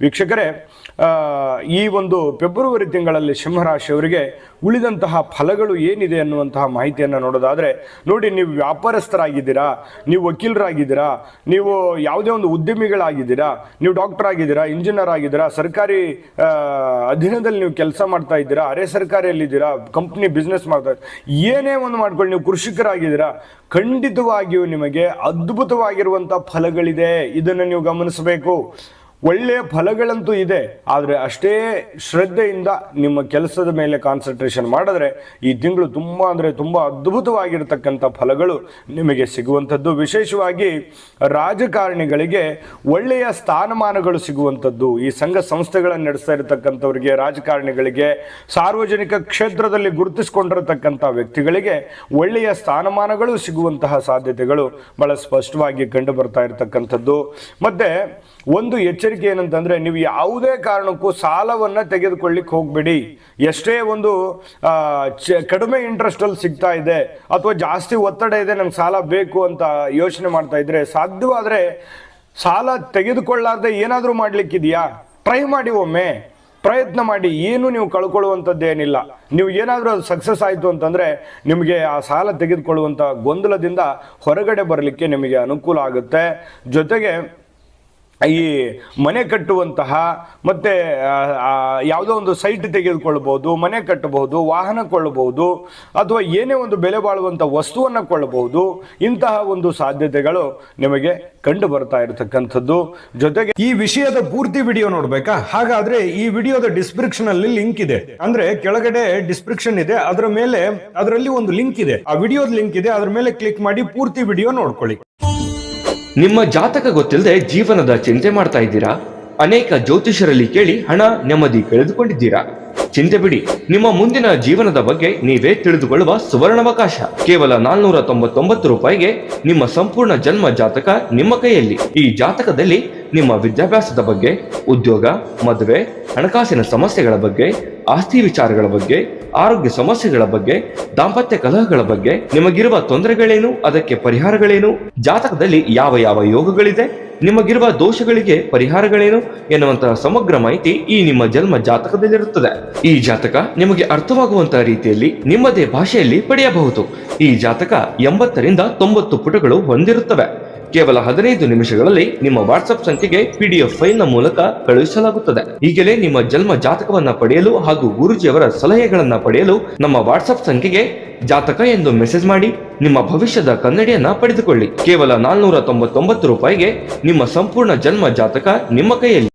ವೀಕ್ಷಕರೇ, ಈ ಒಂದು ಫೆಬ್ರವರಿ ತಿಂಗಳಲ್ಲಿ ಸಿಂಹರಾಶಿಯವರಿಗೆ ಉಳಿದಂತಹ ಫಲಗಳು ಏನಿದೆ ಅನ್ನುವಂತಹ ಮಾಹಿತಿಯನ್ನು ನೋಡೋದಾದರೆ, ನೋಡಿ, ನೀವು ವ್ಯಾಪಾರಸ್ಥರಾಗಿದ್ದೀರಾ, ನೀವು ವಕೀಲರಾಗಿದ್ದೀರಾ, ನೀವು ಯಾವುದೇ ಒಂದು ಉದ್ಯಮಿಗಳಾಗಿದ್ದೀರಾ, ನೀವು ಡಾಕ್ಟರ್ ಆಗಿದ್ದೀರಾ, ಇಂಜಿನಿಯರ್ ಆಗಿದ್ದೀರಾ, ಸರ್ಕಾರಿ ಅಧೀನದಲ್ಲಿ ನೀವು ಕೆಲಸ ಮಾಡ್ತಾ ಇದ್ದೀರಾ, ಅರೆ ಸರ್ಕಾರಿಯಲ್ಲಿದ್ದೀರಾ, ಕಂಪ್ನಿ ಬಿಸ್ನೆಸ್ ಮಾಡ್ತಾ ಏನೇ ಒಂದು ಮಾಡ್ಕೊಳ್ಳಿ, ನೀವು ಕೃಷಿಕರಾಗಿದ್ದೀರಾ, ಖಂಡಿತವಾಗಿಯೂ ನಿಮಗೆ ಅದ್ಭುತವಾಗಿರುವಂಥ ಫಲಗಳಿದೆ. ಇದನ್ನು ನೀವು ಗಮನಿಸಬೇಕು. ಒಳ್ಳೆಯ ಫಲಗಳಂತೂ ಇದೆ, ಆದರೆ ಅಷ್ಟೇ ಶ್ರದ್ಧೆಯಿಂದ ನಿಮ್ಮ ಕೆಲಸದ ಮೇಲೆ ಕಾನ್ಸಂಟ್ರೇಷನ್ ಮಾಡಿದ್ರೆ ಈ ತಿಂಗಳು ತುಂಬ ಅಂದರೆ ತುಂಬ ಅದ್ಭುತವಾಗಿರ್ತಕ್ಕಂಥ ಫಲಗಳು ನಿಮಗೆ ಸಿಗುವಂಥದ್ದು. ವಿಶೇಷವಾಗಿ ರಾಜಕಾರಣಿಗಳಿಗೆ ಒಳ್ಳೆಯ ಸ್ಥಾನಮಾನಗಳು ಸಿಗುವಂಥದ್ದು, ಈ ಸಂಘ ಸಂಸ್ಥೆಗಳನ್ನು ನಡೆಸ್ತಾ ಇರತಕ್ಕಂಥವ್ರಿಗೆ, ರಾಜಕಾರಣಿಗಳಿಗೆ, ಸಾರ್ವಜನಿಕ ಕ್ಷೇತ್ರದಲ್ಲಿ ಗುರುತಿಸಿಕೊಂಡಿರತಕ್ಕಂಥ ವ್ಯಕ್ತಿಗಳಿಗೆ ಒಳ್ಳೆಯ ಸ್ಥಾನಮಾನಗಳು ಸಿಗುವಂತಹ ಸಾಧ್ಯತೆಗಳು ಬಹಳ ಸ್ಪಷ್ಟವಾಗಿ ಕಂಡು ಬರ್ತಾ ಇರತಕ್ಕಂಥದ್ದು. ಮತ್ತೆ ಒಂದು ಎಚ್ಚರಿಕೆ ಏನಂತಂದ್ರೆ, ನೀವು ಯಾವುದೇ ಕಾರಣಕ್ಕೂ ಸಾಲವನ್ನು ತೆಗೆದುಕೊಳ್ಳಿಕ್ಕೆ ಹೋಗ್ಬೇಡಿ. ಎಷ್ಟೇ ಒಂದು ಕಡಿಮೆ ಇಂಟ್ರೆಸ್ಟ್ ಅಲ್ಲಿ ಸಿಗ್ತಾ ಇದೆ ಅಥವಾ ಜಾಸ್ತಿ ಒತ್ತಡ ಇದೆ, ನಂಗೆ ಸಾಲ ಬೇಕು ಅಂತ ಯೋಚನೆ ಮಾಡ್ತಾ ಇದ್ರೆ, ಸಾಧ್ಯವಾದ್ರೆ ಸಾಲ ತೆಗೆದುಕೊಳ್ಳಾರ್ದೆ ಏನಾದರೂ ಮಾಡ್ಲಿಕ್ಕಿದೆಯಾ, ಟ್ರೈ ಮಾಡಿ, ಒಮ್ಮೆ ಪ್ರಯತ್ನ ಮಾಡಿ. ಏನು ನೀವು ಕಳ್ಕೊಳ್ಳುವಂಥದ್ದೇನಿಲ್ಲ. ನೀವು ಏನಾದರೂ ಅದು ಸಕ್ಸಸ್ ಆಯಿತು ಅಂತಂದರೆ ನಿಮಗೆ ಆ ಸಾಲ ತೆಗೆದುಕೊಳ್ಳುವಂಥ ಗೊಂದಲದಿಂದ ಹೊರಗಡೆ ಬರಲಿಕ್ಕೆ ನಿಮಗೆ ಅನುಕೂಲ ಆಗುತ್ತೆ. ಜೊತೆಗೆ ಈ ಮನೆ ಕಟ್ಟುವಂತಹ ಮತ್ತು ಯಾವುದೋ ಒಂದು ಸೈಟ್ ತೆಗೆದುಕೊಳ್ಬೋದು, ಮನೆ ಕಟ್ಟಬಹುದು, ವಾಹನ ಕೊಳ್ಳಬಹುದು, ಅಥವಾ ಏನೇ ಒಂದು ಬೆಲೆ ಬಾಳುವಂಥ ವಸ್ತುವನ್ನು ಕೊಳ್ಳಬಹುದು. ಇಂತಹ ಒಂದು ಸಾಧ್ಯತೆಗಳು ನಿಮಗೆ ಕಂಡು ಬರ್ತಾ ಇರತಕ್ಕಂಥದ್ದು. ಜೊತೆಗೆ ಈ ವಿಷಯದ ಪೂರ್ತಿ ವಿಡಿಯೋ ನೋಡ್ಬೇಕಾ? ಹಾಗಾದ್ರೆ ಈ ವಿಡಿಯೋದ ಡಿಸ್ಕ್ರಿಪ್ಷನ್ ಅಲ್ಲಿ ಲಿಂಕ್ ಇದೆ, ಅಂದ್ರೆ ಕೆಳಗಡೆ ಡಿಸ್ಕ್ರಿಪ್ಷನ್ ಇದೆ, ಅದರಲ್ಲಿ ಒಂದು ಲಿಂಕ್ ಇದೆ, ಆ ವಿಡಿಯೋದ ಲಿಂಕ್ ಇದೆ, ಅದ್ರ ಮೇಲೆ ಕ್ಲಿಕ್ ಮಾಡಿ ಪೂರ್ತಿ ವಿಡಿಯೋ ನೋಡ್ಕೊಳ್ಳಿ. ನಿಮ್ಮ ಜಾತಕ ಗೊತ್ತಿಲ್ಲದೆ ಜೀವನದ ಚಿಂತೆ ಮಾಡ್ತಾ ಇದ್ದೀರಾ? ಅನೇಕ ಜ್ಯೋತಿಷರಲ್ಲಿ ಕೇಳಿ ಹಣ ನೆಮ್ಮದಿ ಕಳೆದುಕೊಂಡಿದ್ದೀರಾ? ಚಿಂತೆ ಬಿಡಿ, ನಿಮ್ಮ ಮುಂದಿನ ಜೀವನದ ಬಗ್ಗೆ ನೀವೇ ತಿಳಿದುಕೊಳ್ಳುವ ಸುವರ್ಣಾವಕಾಶ. ಕೇವಲ 499 ರೂಪಾಯಿಗೆ ನಿಮ್ಮ ಸಂಪೂರ್ಣ ಜನ್ಮ ಜಾತಕ ನಿಮ್ಮ ಕೈಯಲ್ಲಿ. ಈ ಜಾತಕದಲ್ಲಿ ನಿಮ್ಮ ವಿದ್ಯಾಭ್ಯಾಸದ ಬಗ್ಗೆ, ಉದ್ಯೋಗ, ಮದುವೆ, ಹಣಕಾಸಿನ ಸಮಸ್ಯೆಗಳ ಬಗ್ಗೆ, ಆಸ್ತಿ ವಿಚಾರಗಳ ಬಗ್ಗೆ, ಆರೋಗ್ಯ ಸಮಸ್ಯೆಗಳ ಬಗ್ಗೆ, ದಾಂಪತ್ಯ ಕಲಹಗಳ ಬಗ್ಗೆ, ನಿಮಗಿರುವ ತೊಂದರೆಗಳೇನು, ಅದಕ್ಕೆ ಪರಿಹಾರಗಳೇನು, ಜಾತಕದಲ್ಲಿ ಯಾವ ಯಾವ ಯೋಗಗಳಿದೆ, ನಿಮಗಿರುವ ದೋಷಗಳಿಗೆ ಪರಿಹಾರಗಳೇನು ಎನ್ನುವಂತಹ ಸಮಗ್ರ ಮಾಹಿತಿ ಈ ನಿಮ್ಮ ಜನ್ಮ ಜಾತಕದಲ್ಲಿರುತ್ತದೆ. ಈ ಜಾತಕ ನಿಮಗೆ ಅರ್ಥವಾಗುವಂತಹ ರೀತಿಯಲ್ಲಿ ನಿಮ್ಮದೇ ಭಾಷೆಯಲ್ಲಿ ಪಡೆಯಬಹುದು. ಈ ಜಾತಕ 80ರಿಂದ 90 ಪುಟಗಳು ಹೊಂದಿರುತ್ತವೆ. ಕೇವಲ 15 ನಿಮಿಷಗಳಲ್ಲಿ ನಿಮ್ಮ ವಾಟ್ಸ್ಆಪ್ ಸಂಖ್ಯೆಗೆ PDF ಫೈಲ್ ನ ಮೂಲಕ ಕಳುಹಿಸಲಾಗುತ್ತದೆ. ಈಗಲೇ ನಿಮ್ಮ ಜನ್ಮ ಜಾತಕವನ್ನ ಪಡೆಯಲು ಹಾಗೂ ಗುರುಜಿಯವರ ಸಲಹೆಗಳನ್ನ ಪಡೆಯಲು ನಮ್ಮ ವಾಟ್ಸ್ಆಪ್ ಸಂಖ್ಯೆಗೆ ಜಾತಕ ಎಂದು ಮೆಸೇಜ್ ಮಾಡಿ ನಿಮ್ಮ ಭವಿಷ್ಯದ ಕನ್ನಡಿಯನ್ನ ಪಡೆದುಕೊಳ್ಳಿ. ಕೇವಲ 499 ರೂಪಾಯಿಗೆ ನಿಮ್ಮ ಸಂಪೂರ್ಣ ಜನ್ಮ ಜಾತಕ ನಿಮ್ಮ ಕೈಯಲ್ಲಿ.